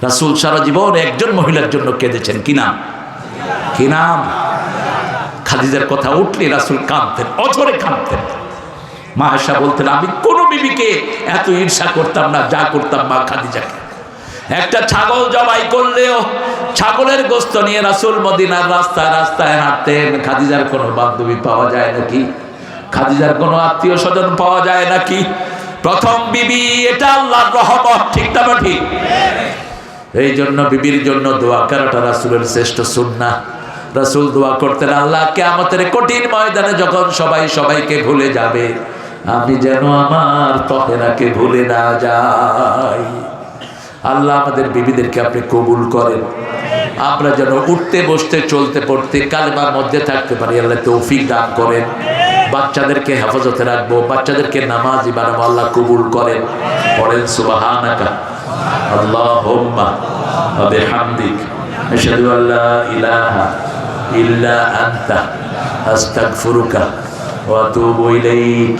রাসূল সারা জীবন একজন মহিলার জন্য কেঁদেছেন, কি নাম? কি নাম? খাদিজার কথা উঠলে রাসূল কাঁদতেন, অঝরে কাঁদতেন। মা আয়েশা বলতেন, আমি কোনো বিবিকে এত ঈর্ষা করতাম না যা করতাম মা খাদিজাকে। একটা ছাগল জবাই করলেও ছাগলের গোশত নিয়ে রাসূল মদিনার রাস্তায় রাস্তায় হাঁটতেন। খাদিজার কোনো বান্ধবী পাওয়া যায় নাকি? খাদিজার কোনো আত্মীয় স্বজন পাওয়া যায় নাকি? প্রথম বিবি, এটা আল্লাহর রহমত, ঠিক না ঠিক? এই জন্য বিবির জন্য দোয়া করাটা রাসূলের শ্রেষ্ঠ সুন্নাহ। রাসূল দোয়া করতেন, আল্লাহ কিয়ামতের কঠিন ময়দানে যখন সবাই সবাইকে ভুলে যাবে, আমি যেন আমার তহেরাকে ভুলে না যাই। আল্লাহ আমাদের বিবিদেরকে আপনি কবুল করেন, আমরা যেন উঠতে বসতে চলতে পড়তে কালেমার মধ্যে থাকতে পারি। আল্লাহ তৌফিক দান করেন। বাচ্চাদেরকে হেফাজতে রাখবো, বাচ্চাদেরকে নামাজি বানাবো, আল্লাহ কবুল করেন। পড়েন সুবহানাকা আল্লাহুম্মা ওয়া বিহামদিক আশহাদু আল্লা ইলাহা ইল্লা আনতা আস্তাগফিরুকা ওয়া আতুবু ইলাইক।